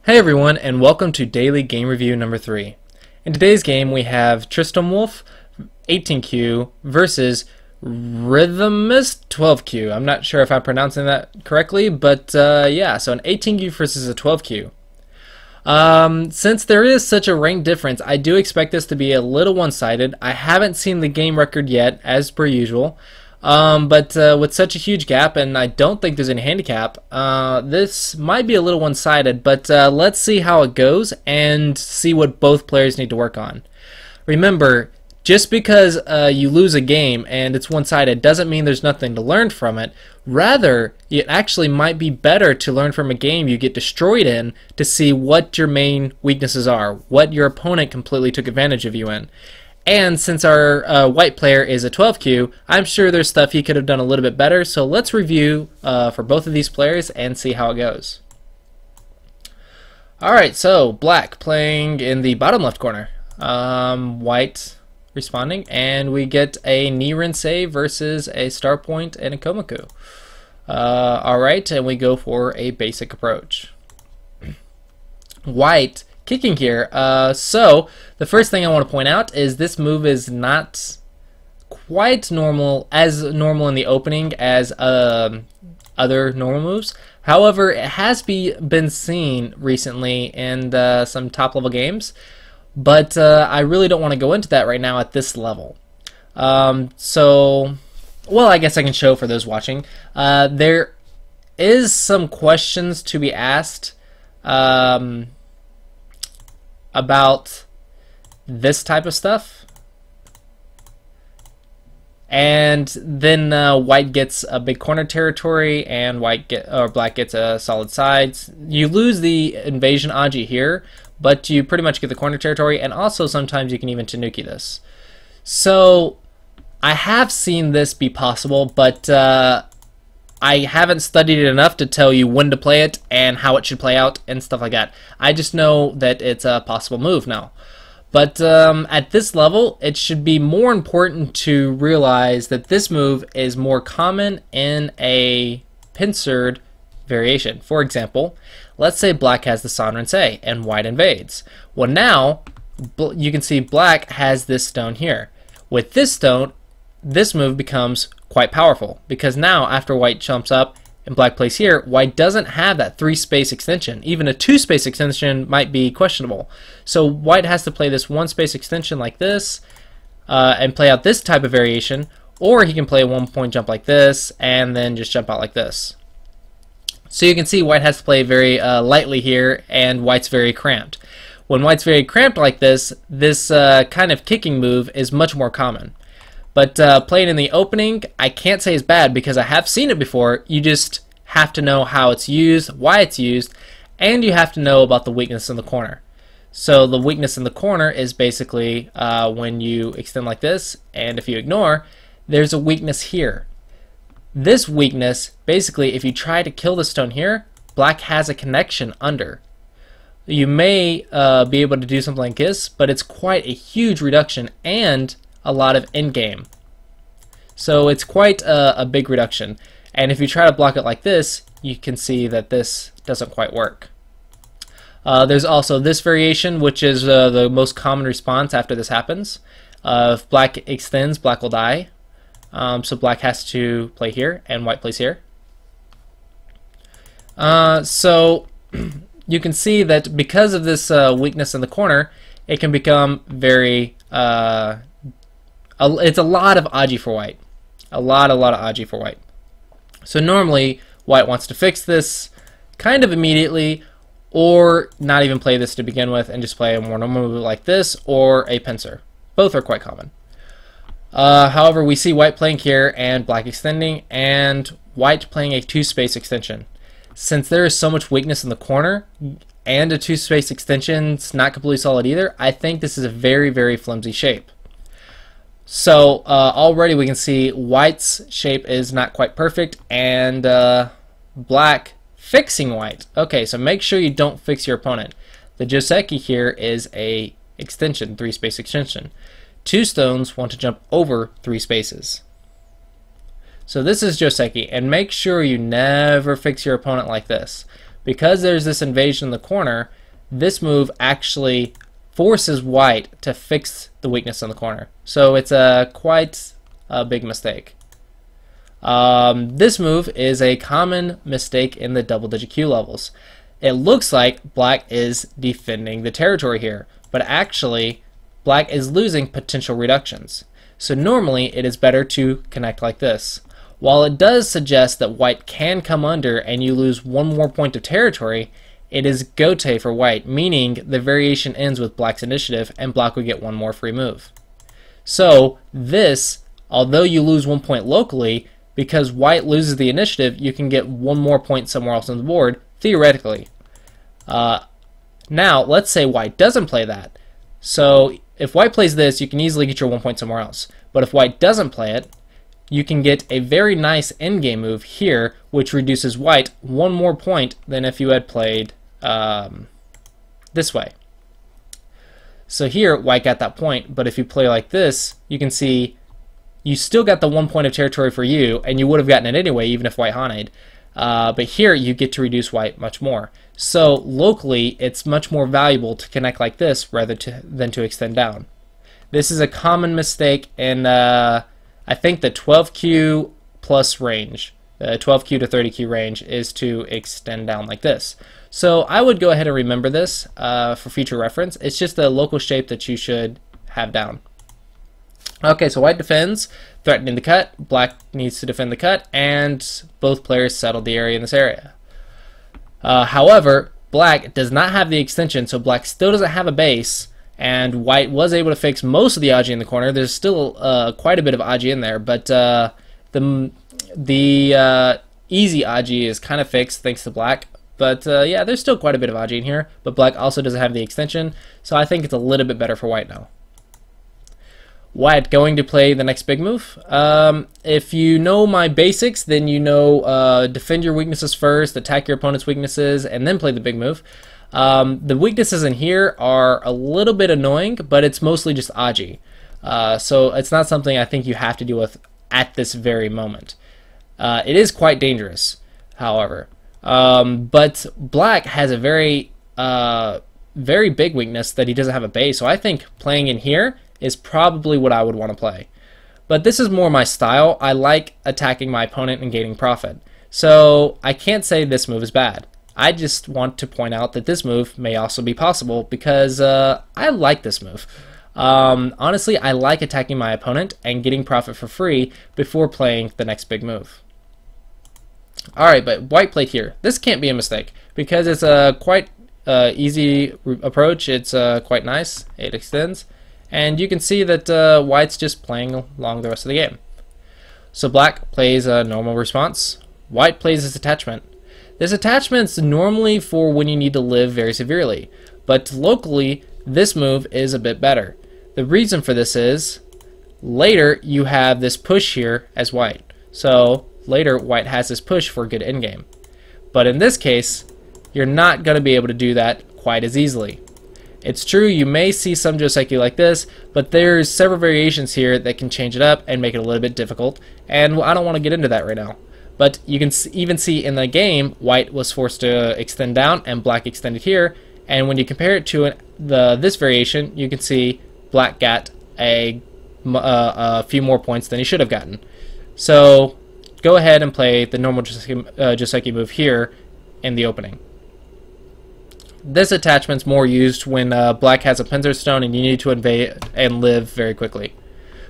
Hey everyone, and welcome to Daily Game Review number 3. In today's game we have TristamWolf 18Q versus Rythummist 12Q. I'm not sure if I'm pronouncing that correctly, but yeah, so an 18Q versus a 12Q. Since there is such a rank difference, I do expect this to be a little one-sided. I haven't seen the game record yet, as per usual. But with such a huge gap, and I don't think there's any handicap, this might be a little one-sided, but let's see how it goes and see what both players need to work on. Remember, just because you lose a game and it's one-sided doesn't mean there's nothing to learn from it. Rather, it actually might be better to learn from a game you get destroyed in to see what your main weaknesses are, what your opponent completely took advantage of you in. And since our white player is a 12Q, I'm sure there's stuff he could have done a little bit better, so let's review for both of these players and see how it goes. Alright, so black playing in the bottom left corner. White responding, and we get a Nirinse versus a Star Point and a Komaku. Alright, and we go for a basic approach. White kicking here. So the first thing I want to point out is this move is not quite as normal in the opening as other normal moves. However, it has been seen recently in some top level games, but I really don't want to go into that right now at this level. So, well, I guess I can show for those watching. There is some questions to be asked about this type of stuff, and then white gets a big corner territory and black gets a solid sides. You lose the invasion Aji here, but you pretty much get the corner territory, and also sometimes you can even Tanuki this. So I have seen this be possible, but I haven't studied it enough to tell you when to play it and how it should play out and stuff like that. I just know that it's a possible move now. But at this level, it should be more important to realize that this move is more common in a pincered variation. For example, let's say black has the Sanrense and white invades. Well, now you can see black has this stone here. With this stone, this move becomes quite powerful, because now after white jumps up and black plays here, white doesn't have that 3-space extension. Even a 2-space extension might be questionable. So white has to play this 1-space extension like this and play out this type of variation, or he can play a 1-point jump like this and then just jump out like this. So you can see white has to play very lightly here, and white's very cramped. When white's very cramped like this, this kind of kicking move is much more common. But playing in the opening, I can't say is bad because I have seen it before. You just have to know how it's used, why it's used, and you have to know about the weakness in the corner. So the weakness in the corner is basically when you extend like this, and if you ignore, there's a weakness here. This weakness, basically, if you try to kill the stone here, black has a connection under. You may be able to do something like this, but it's quite a huge reduction and a lot of in-game. So it's quite a big reduction, and if you try to block it like this, you can see that this doesn't quite work. There's also this variation, which is the most common response after this happens. If black extends, black will die. So black has to play here and white plays here. So you can see that because of this weakness in the corner, it can become very it's a lot of Aji for white. A lot of Aji for white. So normally, white wants to fix this kind of immediately, or not even play this to begin with and just play a more normal move like this, or a pincer. Both are quite common. However, we see white playing here and black extending, and white playing a 2-space extension. Since there is so much weakness in the corner, and a 2-space extension's not completely solid either, I think this is a very, very flimsy shape. So already we can see white's shape is not quite perfect, and black fixing white. Okay, so make sure you don't fix your opponent. The Joseki here is a extension, 3-space extension. 2 stones want to jump over 3 spaces. So this is Joseki, and make sure you never fix your opponent like this. Because there's this invasion in the corner, this move actually forces white to fix the weakness in the corner. So it's quite a big mistake. This move is a common mistake in the double-digit Q levels. It looks like black is defending the territory here, but actually black is losing potential reductions. So normally it is better to connect like this. While it does suggest that white can come under and you lose one more point of territory, it is gote for white, meaning the variation ends with black's initiative and black would get one more free move. So this, although you lose 1 point locally, because white loses the initiative, you can get one more point somewhere else on the board, theoretically. Now, let's say white doesn't play that. So if white plays this, you can easily get your 1 point somewhere else. But if white doesn't play it, you can get a very nice endgame move here, which reduces white one more point than if you had played this way. So here, white got that point, but if you play like this, you can see you still got the 1 point of territory for you, and you would have gotten it anyway, even if white Hana'd. But here, you get to reduce white much more. So locally, it's much more valuable to connect like this rather than to extend down. This is a common mistake in I think the 12Q plus range, the 12Q to 30Q range, is to extend down like this. So I would go ahead and remember this for future reference. It's just a local shape that you should have down. Okay, so white defends, threatening the cut. Black needs to defend the cut, and both players settle the area in this area. However, black does not have the extension, so black still doesn't have a base, and white was able to fix most of the Aji in the corner. There's still quite a bit of Aji in there, but the easy Aji is kind of fixed thanks to black. But yeah, there's still quite a bit of Aji in here, but black also doesn't have the extension, so I think it's a little bit better for white now. White going to play the next big move. If you know my basics, then you know defend your weaknesses first, attack your opponent's weaknesses, and then play the big move. The weaknesses in here are a little bit annoying, but it's mostly just Aji. So it's not something I think you have to deal with at this very moment. It is quite dangerous, however. But black has a very big weakness that he doesn't have a base, so I think playing in here is probably what I would want to play. But this is more my style. I like attacking my opponent and gaining profit. So I can't say this move is bad. I just want to point out that this move may also be possible because I like this move. Honestly, I like attacking my opponent and getting profit for free before playing the next big move. Alright, but white played here. This can't be a mistake because it's a quite easy approach. It's quite nice. It extends. And you can see that white's just playing along the rest of the game. So black plays a normal response. White plays this attachment. This attachment's normally for when you need to live very severely, but locally this move is a bit better. The reason for this is later you have this push here as white. So later white has this push for a good endgame. But in this case, you're not going to be able to do that quite as easily. It's true, you may see some Joseki like this, but there's several variations here that can change it up and make it a little bit difficult, and I don't want to get into that right now. But you can even see in the game, white was forced to extend down and black extended here, and when you compare it to this variation, you can see black got a few more points than he should have gotten. So go ahead and play the normal Joseki move here in the opening. This attachment's more used when black has a Pincer Stone and you need to invade and live very quickly.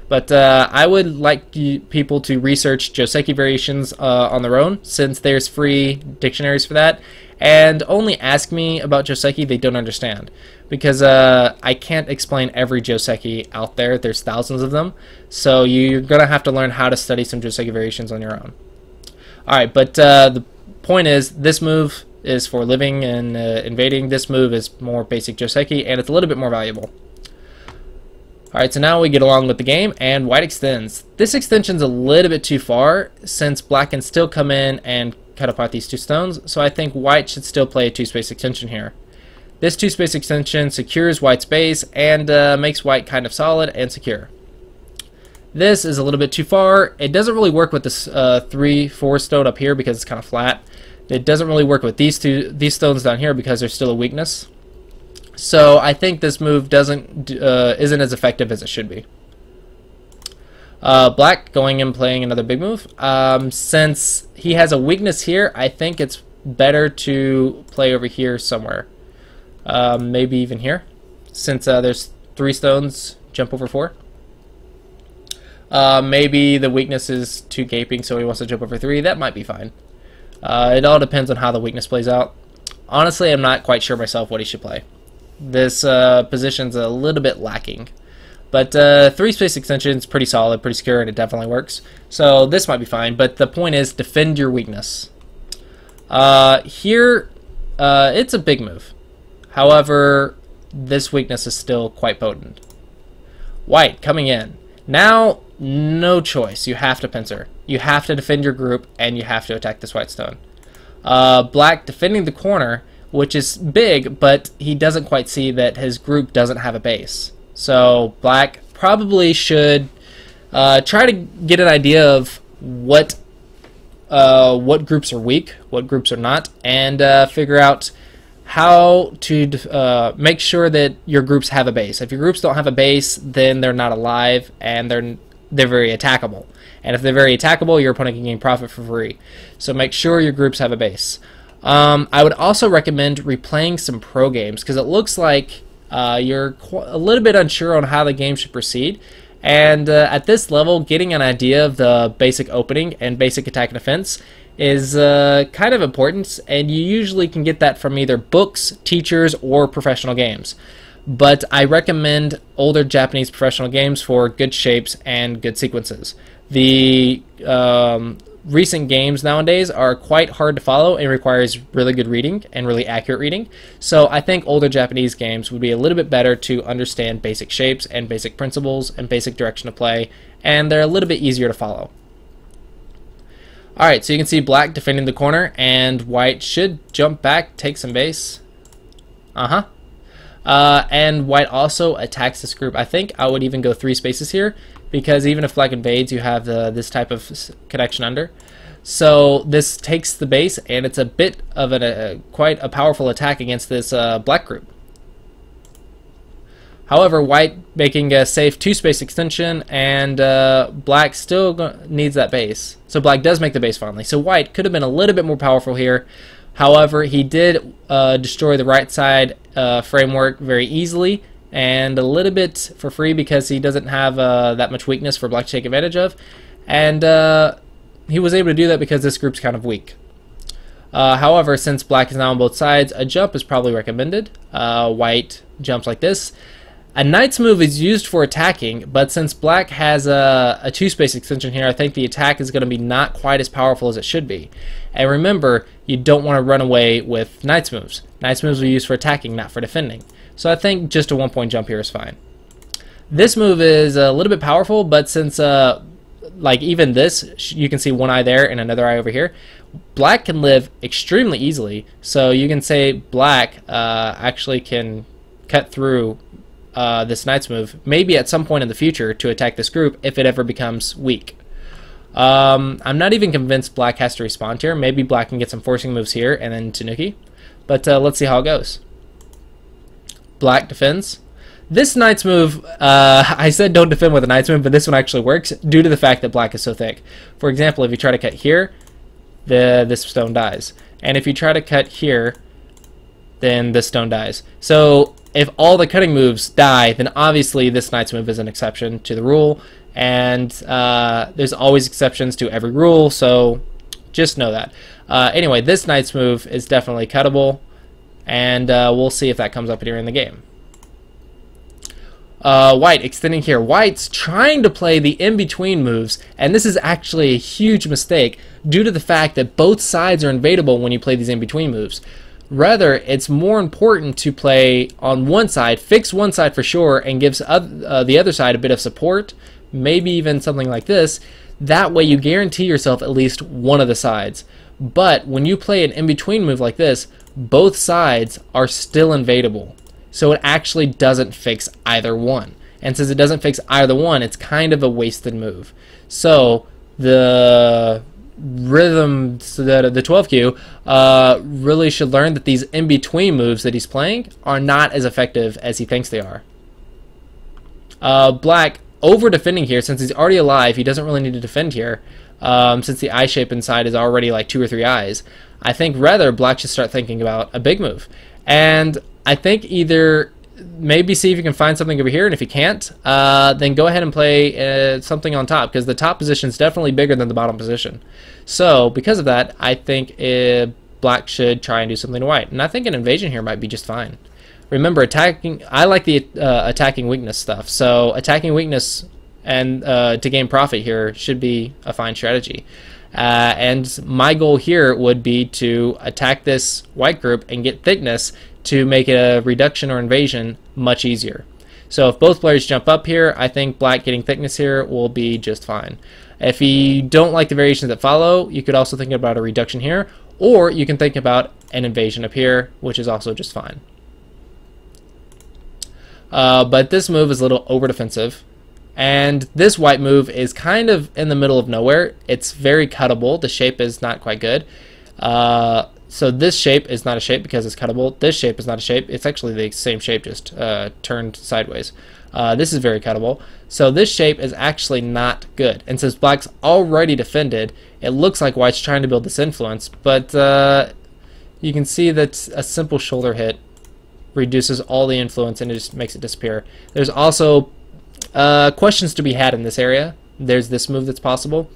But I would like people to research Joseki variations on their own, since there's free dictionaries for that, and only ask me about Joseki they don't understand, because I can't explain every Joseki out there. There's thousands of them, so you're going to have to learn how to study some Joseki variations on your own. Alright, but the point is, this move is for living and invading. This move is more basic Joseki, and it's a little bit more valuable. Alright, so now we get along with the game, and white extends. This extension's a little bit too far, since black can still come in and cut apart these two stones, so I think white should still play a 2-space extension here. This 2-space extension secures white's base, and makes white kind of solid and secure. This is a little bit too far. It doesn't really work with this 3-4 stone up here because it's kind of flat. It doesn't really work with these stones down here because there's still a weakness. So I think this move isn't as effective as it should be. Black going and playing another big move. Since he has a weakness here, I think it's better to play over here somewhere. Maybe even here, since there's 3 stones, jump over 4. Maybe the weakness is too gaping, so he wants to jump over 3. That might be fine. It all depends on how the weakness plays out. Honestly, I'm not quite sure myself what he should play. This position's a little bit lacking. But 3 space extension is pretty solid, pretty secure, and it definitely works. So this might be fine, but the point is defend your weakness. Here, it's a big move. However, this weakness is still quite potent. White coming in. Now, no choice. You have to pincer. You have to defend your group, and you have to attack this white stone. Black defending the corner, which is big, but he doesn't quite see that his group doesn't have a base. So black probably should try to get an idea of what groups are weak, what groups are not, and figure out how to make sure that your groups have a base. If your groups don't have a base, then they're not alive, and they're very attackable. And if they're very attackable, your opponent can gain profit for free. So make sure your groups have a base. I would also recommend replaying some pro games, because it looks like you're a little bit unsure on how the game should proceed, and at this level, getting an idea of the basic opening and basic attack and defense is kind of important, and you usually can get that from either books, teachers, or professional games. But I recommend older Japanese professional games for good shapes and good sequences. The recent games nowadays are quite hard to follow and requires really good reading and really accurate reading. So I think older Japanese games would be a little bit better to understand basic shapes and basic principles and basic direction of play, and they're a little bit easier to follow. Alright, so you can see black defending the corner, and white should jump back, take some base. And white also attacks this group. I think I would even go 3 spaces here, because even if black invades, you have this type of connection under. So this takes the base, and it's a bit of quite a powerful attack against this black group. However, white making a safe 2 space extension, and black still needs that base. So black does make the base finally. So white could have been a little bit more powerful here. However, he did destroy the right side framework very easily, and a little bit for free because he doesn't have that much weakness for black to take advantage of. And he was able to do that because this group's kind of weak. However, since black is now on both sides, a jump is probably recommended. White jumps like this. A knight's move is used for attacking, but since black has a 2 space extension here, I think the attack is going to be not quite as powerful as it should be. And remember, you don't want to run away with knight's moves. Knight's moves are used for attacking, not for defending. So I think just a 1-point jump here is fine. This move is a little bit powerful, but since like even this, you can see one eye there and another eye over here, black can live extremely easily. So you can say black actually can cut through this knight's move, maybe at some point in the future, to attack this group if it ever becomes weak. I'm not even convinced black has to respond here. Maybe black can get some forcing moves here and then Tanuki. But let's see how it goes. Black defends. This knight's move, I said don't defend with a knight's move, but this one actually works due to the fact that black is so thick. For example, if you try to cut here, this stone dies. And if you try to cut here, then this stone dies. So if all the cutting moves die, then obviously this knight's move is an exception to the rule, and there's always exceptions to every rule, so just know that. Anyway, this knight's move is definitely cuttable, and we'll see if that comes up here in the game. White extending here. White's trying to play the in-between moves, and this is actually a huge mistake due to the fact that both sides are invadable when you play these in-between moves. Rather, it's more important to play on one side, fix one side for sure, and gives the other side a bit of support, maybe even something like this. That way you guarantee yourself at least one of the sides. But when you play an in-between move like this, both sides are still invadable. So it actually doesn't fix either one. And since it doesn't fix either one, it's kind of a wasted move. So the rhythm, so the 12Q, really should learn that these in-between moves that he's playing are not as effective as he thinks they are. Black over defending here, since he's already alive, he doesn't really need to defend here, since the eye shape inside is already like 2 or 3 eyes. I think rather Black should start thinking about a big move. And I think either maybe see if you can find something over here, and if you can't, then go ahead and play something on top, because the top position is definitely bigger than the bottom position. So because of that, I think Black should try and do something to white, and I think an invasion here might be just fine. Remember, attacking, I like the attacking weakness stuff, so attacking weakness and to gain profit here should be a fine strategy. And my goal here would be to attack this white group and get thickness to make a reduction or invasion much easier. So if both players jump up here, I think Black getting thickness here will be just fine. If you don't like the variations that follow, you could also think about a reduction here, or you can think about an invasion up here, which is also just fine. But this move is a little over defensive. And this white move is kind of in the middle of nowhere. It's very cuttable. The shape is not quite good. So this shape is not a shape because it's cuttable. This shape is not a shape. It's actually the same shape, just turned sideways. This is very cuttable. So this shape is actually not good. And since Black's already defended, it looks like White's trying to build this influence. But you can see that a simple shoulder hit reduces all the influence and it just makes it disappear. There's also questions to be had in this area. There's this move that's possible.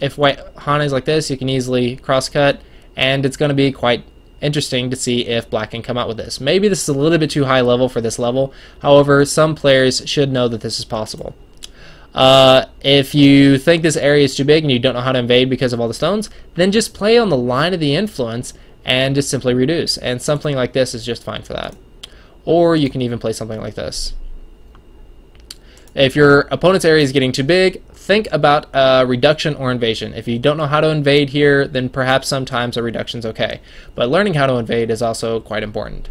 If White Hana is like this, you can easily cross-cut, and it's going to be quite interesting to see if Black can come out with this. Maybe this is a little bit too high level for this level. However, some players should know that this is possible. If you think this area is too big and you don't know how to invade because of all the stones, then just play on the line of the influence and just simply reduce. And something like this is just fine for that. Or you can even play something like this. If your opponent's area is getting too big, think about reduction or invasion. If you don't know how to invade here, then perhaps sometimes a reduction is okay. But learning how to invade is also quite important.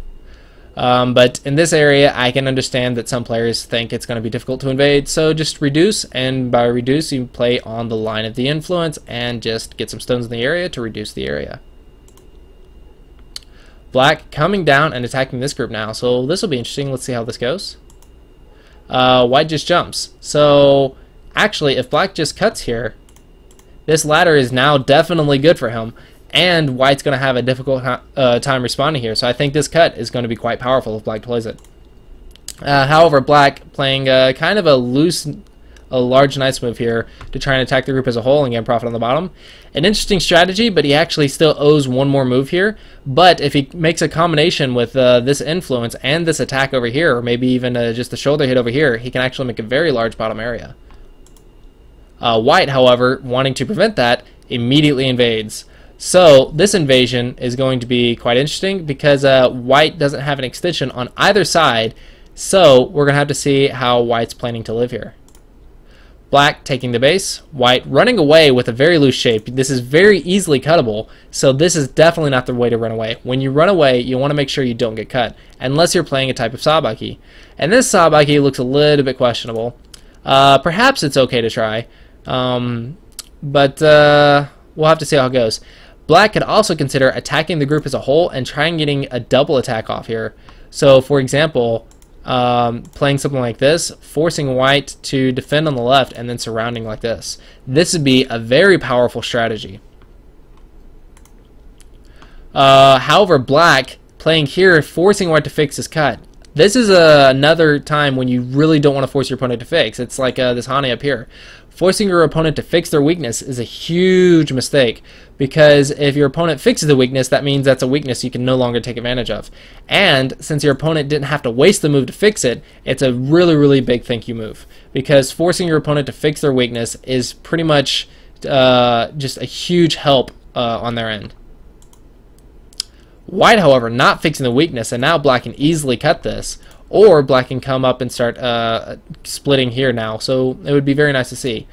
But in this area, I can understand that some players think it's going to be difficult to invade, so just reduce, and by reduce, you play on the line of the influence and just get some stones in the area to reduce the area. Black coming down and attacking this group now, so this will be interesting. Let's see how this goes. White just jumps. So actually, if Black just cuts here, this ladder is now definitely good for him, and White's going to have a difficult time responding here. So I think this cut is going to be quite powerful if Black plays it. However, Black playing kind of a large nice move here to try and attack the group as a whole and get profit on the bottom. An interesting strategy, but he actually still owes one more move here. But if he makes a combination with this influence and this attack over here, or maybe even just a shoulder hit over here, he can actually make a very large bottom area. White, however, wanting to prevent that, immediately invades. So this invasion is going to be quite interesting because White doesn't have an extension on either side, so we're going to have to see how White's planning to live here. Black taking the base, White running away with a very loose shape. This is very easily cuttable, so this is definitely not the way to run away. When you run away, you want to make sure you don't get cut, unless you're playing a type of Sabaki. And this Sabaki looks a little bit questionable. Perhaps it's okay to try, but we'll have to see how it goes. Black could also consider attacking the group as a whole and trying getting a double attack off here. So, for example, playing something like this, forcing White to defend on the left and then surrounding like this. This would be a very powerful strategy. However, Black playing here, forcing White to fix his cut. This is another time when you really don't want to force your opponent to fix. It's like this Hane up here. Forcing your opponent to fix their weakness is a huge mistake, because if your opponent fixes the weakness, that means that's a weakness you can no longer take advantage of. And since your opponent didn't have to waste the move to fix it, it's a really, really big thank you move, because forcing your opponent to fix their weakness is pretty much just a huge help on their end. White, however, not fixing the weakness, and now Black can easily cut this, or Black can come up and start splitting here now, so it would be very nice to see.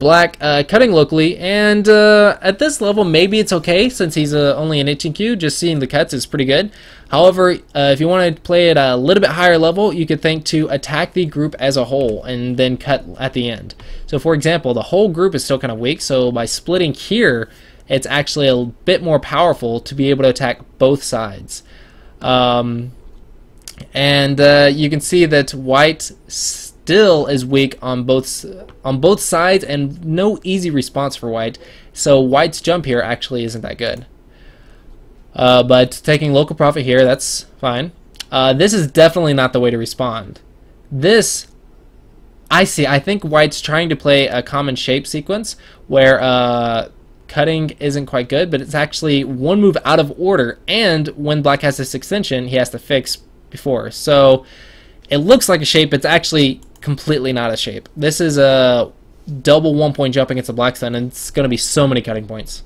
Black cutting locally, and at this level maybe it's okay since he's only an 18Q. Just seeing the cuts is pretty good. However, if you want to play at a little bit higher level, you could think to attack the group as a whole and then cut at the end. So for example, the whole group is still kind of weak, so by splitting here, it's actually a bit more powerful to be able to attack both sides. And you can see that white still is weak on both sides, and no easy response for white. So white's jump here actually isn't that good. But taking local profit here, that's fine. This is definitely not the way to respond. This, I think white's trying to play a common shape sequence where cutting isn't quite good, but it's actually one move out of order, and when black has this extension, he has to fix before. So it looks like a shape, but it's actually completely not a shape. This is a double 1-point jump against the black stone, and it's going to be so many cutting points.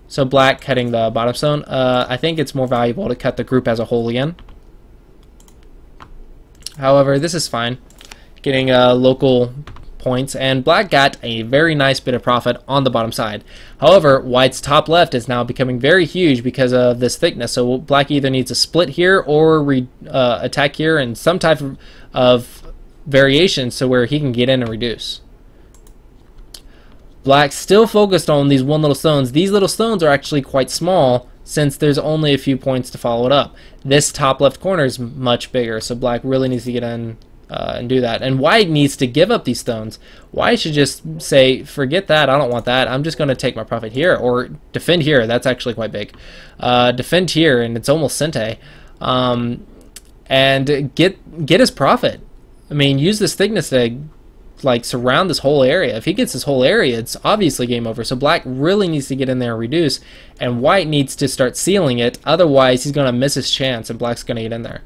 So black cutting the bottom stone. I think it's more valuable to cut the group as a whole again. However, this is fine. Getting local points, and black got a very nice bit of profit on the bottom side. However, white's top left is now becoming very huge because of this thickness. So black either needs to split here or attack here in some type of variation so where he can get in and reduce. Black still focused on these one little stones. These little stones are actually quite small since there's only a few points to follow it up. This top left corner is much bigger, so black really needs to get in and do that. And white needs to give up these stones. White should just say, forget that, I don't want that, I'm just going to take my profit here, or defend here. That's actually quite big. Defend here, and it's almost Sente. And get his profit. I mean, use this thickness to like surround this whole area. If he gets this whole area, it's obviously game over. So black really needs to get in there and reduce, and white needs to start sealing it. Otherwise, he's going to miss his chance, and black's going to get in there.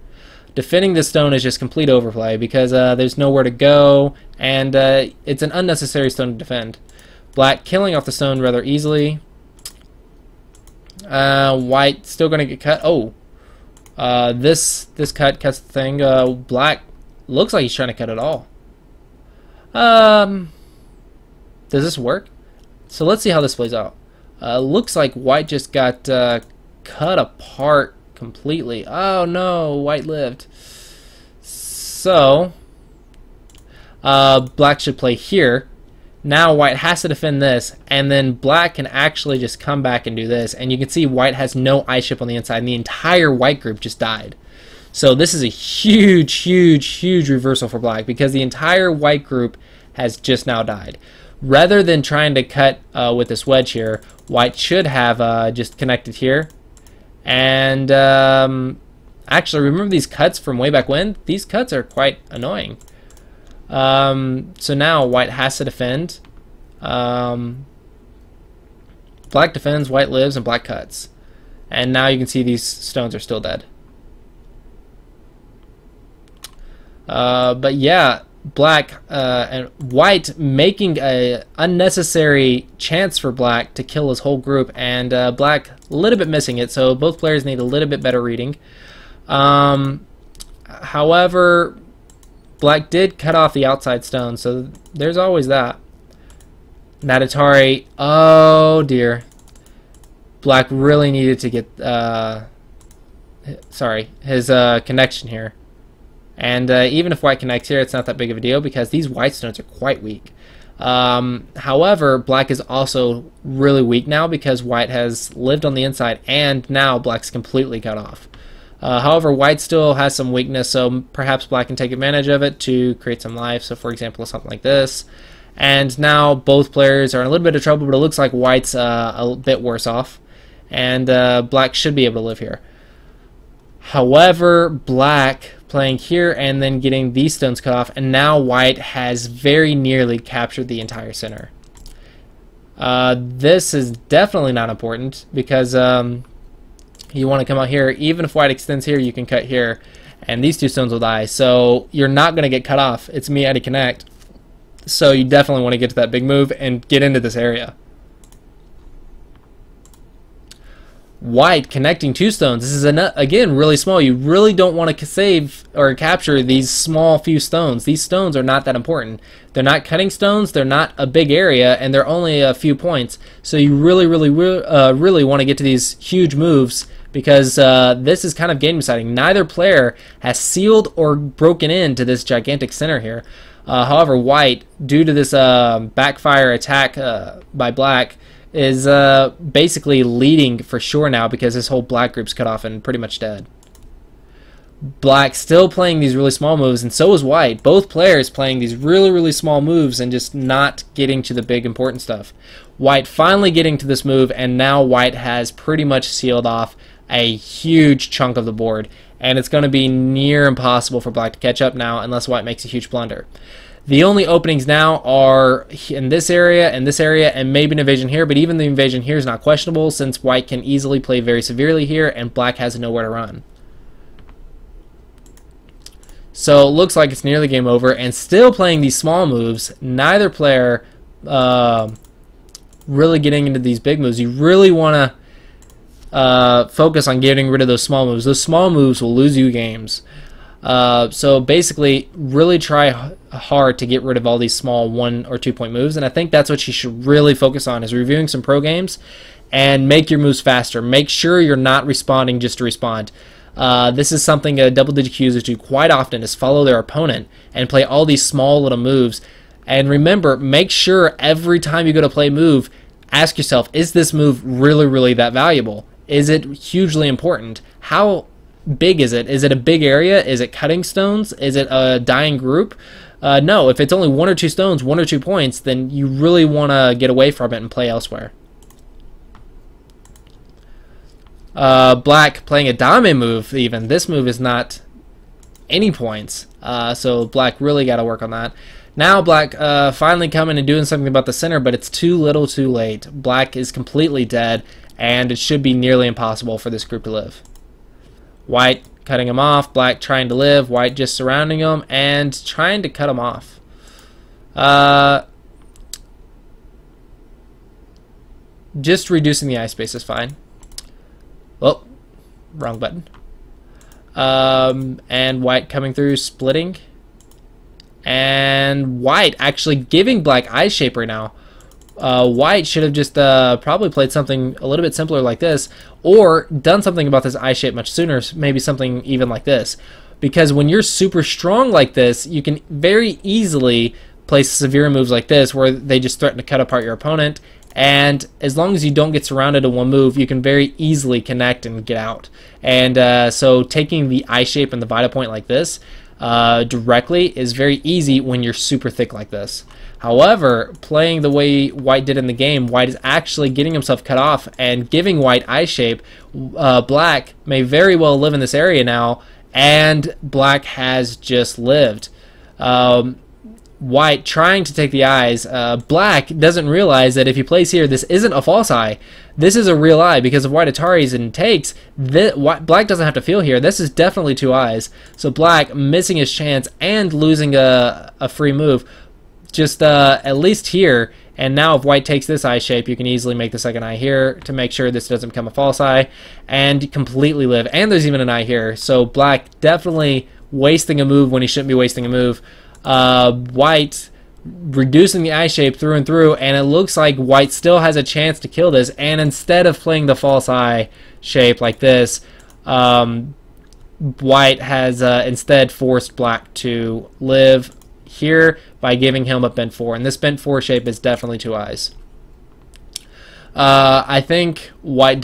Defending this stone is just complete overplay because there's nowhere to go, and it's an unnecessary stone to defend. Black killing off the stone rather easily. White still going to get cut. Oh, this cut cuts the thing. Black looks like he's trying to cut it all. Does this work? So let's see how this plays out. Looks like white just got cut apart completely. Oh no, white lived. So black should play here. Now white has to defend this, and then black can actually just come back and do this, and you can see white has no ice ship on the inside, and the entire white group just died. So this is a huge reversal for black because the entire white group has just now died. Rather than trying to cut with this wedge here, white should have just connected here. And actually, remember these cuts from way back when? These cuts are quite annoying. So now white has to defend. Black defends, white lives, and black cuts. And now you can see these stones are still dead. But yeah, black and white making a unnecessary chance for black to kill his whole group, and black a little bit missing it, so both players need a little bit better reading. However, black did cut off the outside stone, so there's always that. Nadatari, oh dear. Black really needed to get his connection here. And even if white connects here, it's not that big of a deal because these white stones are quite weak. However, black is also really weak now because white has lived on the inside, and now black's completely cut off. However, white still has some weakness, so perhaps black can take advantage of it to create some life. So for example, something like this. And now both players are in a little bit of trouble, but it looks like white's a bit worse off. And black should be able to live here. However, black playing here and then getting these stones cut off, and now white has very nearly captured the entire center. This is definitely not important because you want to come out here. Even if white extends here, you can cut here, and these two stones will die. So you're not going to get cut off. It's me at a connect. So you definitely want to get to that big move and get into this area. White connecting 2 stones. This is, again, really small. You really don't want to save or capture these small few stones. These stones are not that important. They're not cutting stones. They're not a big area, and they're only a few points. So you really want to get to these huge moves, because this is kind of game deciding. Neither player has sealed or broken into this gigantic center here. However, White, due to this backfire attack by Black, is basically leading for sure now, because this whole Black group's cut off and pretty much dead. Black still playing these really small moves, and so is White. Both players playing these really small moves and just not getting to the big important stuff. White finally getting to this move, and now White has pretty much sealed off a huge chunk of the board, and it's going to be near impossible for Black to catch up now unless White makes a huge blunder. The only openings now are in this area, and maybe an invasion here, but even the invasion here is not questionable, since White can easily play very severely here, and Black has nowhere to run. So it looks like it's nearly game over, and still playing these small moves. Neither player really getting into these big moves. You really want to focus on getting rid of those small moves. Those small moves will lose you games. So basically, really try hard to get rid of all these small 1 or 2 point moves, and I think that's what you should really focus on, is reviewing some pro games and make your moves faster. Make sure you're not responding just to respond. This is something double digit users do quite often, is follow their opponent and play all these small little moves. And remember, make sure every time you go to play a move, ask yourself, is this move really that valuable? Is it hugely important? How big is it? Is it a big area? Is it cutting stones? Is it a dying group? No, if it's only 1 or 2 stones, 1 or 2 points, then you really want to get away from it and play elsewhere. Black playing a dominant move even. This move is not any points, so Black really got to work on that. Now Black finally coming and doing something about the center, but it's too little too late. Black is completely dead, and it should be nearly impossible for this group to live. White cutting him off, Black trying to live, White just surrounding him and trying to cut him off. Just reducing the eye space is fine. Oh, wrong button. And White coming through, splitting. And White actually giving Black eye shape right now. White should have just probably played something a little bit simpler like this, or done something about this eye shape much sooner, maybe something even like this. Because when you're super strong like this, you can very easily play severe moves like this, where they just threaten to cut apart your opponent, and as long as you don't get surrounded in one move, you can very easily connect and get out. And so taking the eye shape and the Vita point like this directly is very easy when you're super thick like this. However, playing the way White did in the game, White is actually getting himself cut off and giving White eye shape. Black may very well live in this area now, and Black has just lived. White trying to take the eyes. Black doesn't realize that if he plays here, this isn't a false eye. This is a real eye, because of White Ataris and takes. Black doesn't have to feel here. This is definitely 2 eyes. So Black missing his chance and losing a free move. Just at least here, and now if White takes this eye shape, you can easily make the second eye here to make sure this doesn't become a false eye, and completely live. And there's even an eye here, so Black definitely wasting a move when he shouldn't be wasting a move. White reducing the eye shape through and through, and it looks like White still has a chance to kill this, and instead of playing the false eye shape like this, White has instead forced Black to live here by giving him a bent 4, and this bent 4 shape is definitely 2 eyes. I think White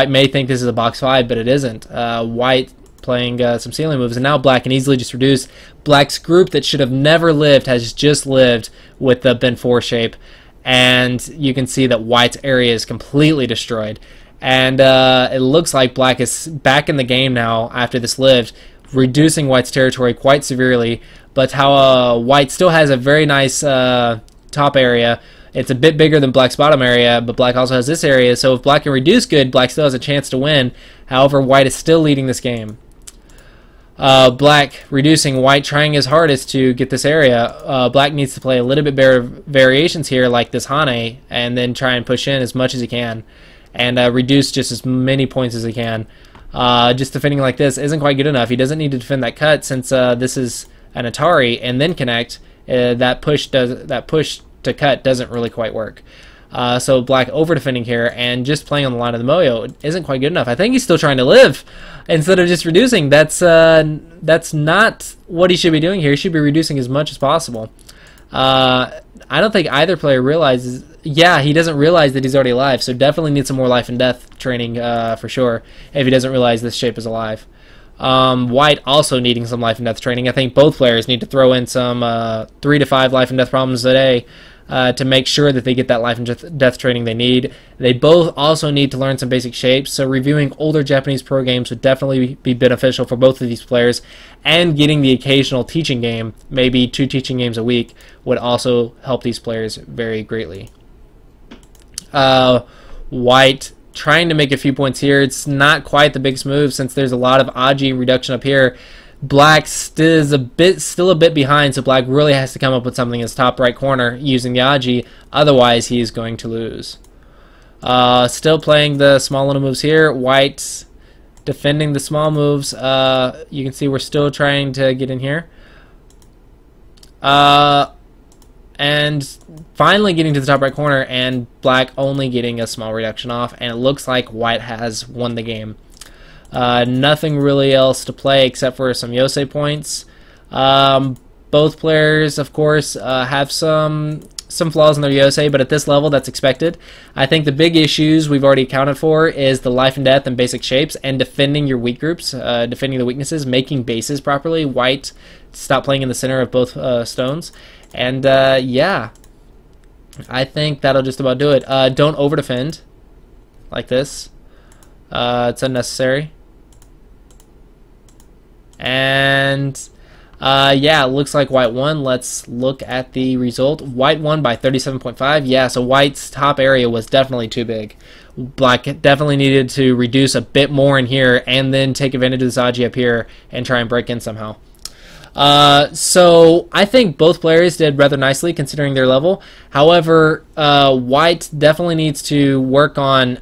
may think this is a box 5, but it isn't. White playing some ceiling moves, and now Black can easily just reduce. Black's group that should have never lived has just lived with the bent 4 shape, and you can see that White's area is completely destroyed. And it looks like Black is back in the game now after this lived, reducing White's territory quite severely. But how White still has a very nice top area. It's a bit bigger than Black's bottom area, but Black also has this area, so if Black can reduce good, Black still has a chance to win. However, White is still leading this game. Black reducing, White trying his hardest to get this area. Black needs to play a little bit better variations here, like this Hane, and then try and push in as much as he can. and reduce just as many points as he can. Just defending like this isn't quite good enough. He doesn't need to defend that cut since this is an Atari and then connect. That push to cut doesn't really quite work. So black over defending here and just playing on the line of the Moyo isn't quite good enough. I think he's still trying to live instead of just reducing. That's not what he should be doing here. He should be reducing as much as possible. I don't think either player realizes. Yeah, he doesn't realize that he's already alive, so definitely needs some more life and death training for sure if he doesn't realize this shape is alive. White also needing some life and death training. I think both players need to throw in some 3 to 5 life and death problems a day to make sure that they get that life and death training they need. They both also need to learn some basic shapes, so reviewing older Japanese pro games would definitely be beneficial for both of these players, and getting the occasional teaching game, maybe 2 teaching games a week, would also help these players very greatly. White trying to make a few points here. It's not quite the biggest move since there's a lot of Aji reduction up here. Black is still a bit behind, so black really has to come up with something in his top right corner using the Aji, otherwise he's going to lose. Still playing the small little moves here. White defending the small moves. You can see we're still trying to get in here. And finally getting to the top right corner, and black only getting a small reduction off, and it looks like white has won the game. Nothing really else to play except for some Yosei points. Both players, of course, have some flaws in their Yosei, but at this level, that's expected. I think the big issues we've already accounted for is the life and death and basic shapes, and defending your weak groups, defending the weaknesses, making bases properly. White, stop playing in the center of both stones. And yeah, I think that'll just about do it. Don't over defend like this. It's unnecessary. And yeah, it looks like white won. Let's look at the result. White won by 37.5. Yeah, so white's top area was definitely too big. Black definitely needed to reduce a bit more in here and then take advantage of this Aji up here and try and break in somehow. So I think both players did rather nicely considering their level. However, white definitely needs to work on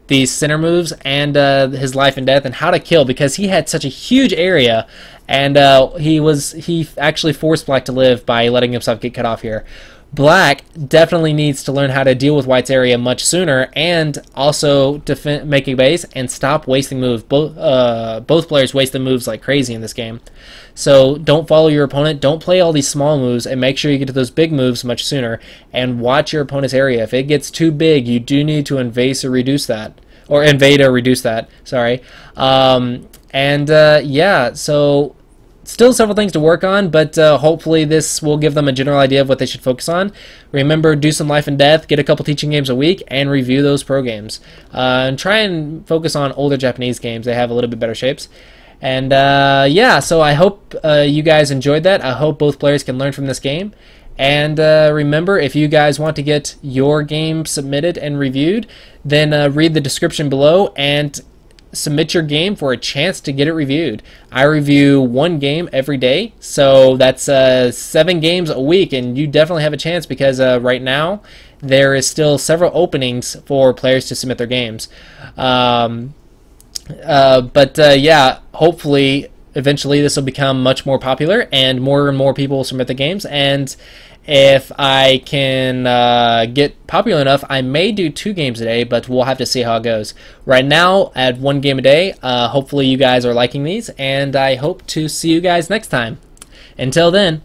these center moves and his life and death and how to kill, because he had such a huge area, and he actually forced black to live by letting himself get cut off here. Black definitely needs to learn how to deal with white's area much sooner, and also make a base and stop wasting moves. Both players wasted moves like crazy in this game. So don't follow your opponent. Don't play all these small moves, and make sure you get to those big moves much sooner. And watch your opponent's area. If it gets too big, you do need to invade or reduce that. Sorry. Yeah, so still several things to work on, but hopefully this will give them a general idea of what they should focus on. Remember, do some life and death, get a couple teaching games a week, and review those pro games. And try and focus on older Japanese games. They have a little bit better shapes. And yeah, so I hope you guys enjoyed that. I hope both players can learn from this game. And remember, if you guys want to get your game submitted and reviewed, then read the description below and submit your game for a chance to get it reviewed. I review 1 game every day, so that's 7 games a week, and you definitely have a chance because right now there is still several openings for players to submit their games. Yeah, hopefully eventually this will become much more popular and more people will submit the games, and if I can get popular enough, I may do 2 games a day, but we'll have to see how it goes. Right now, at 1 game a day, hopefully you guys are liking these, and I hope to see you guys next time. Until then,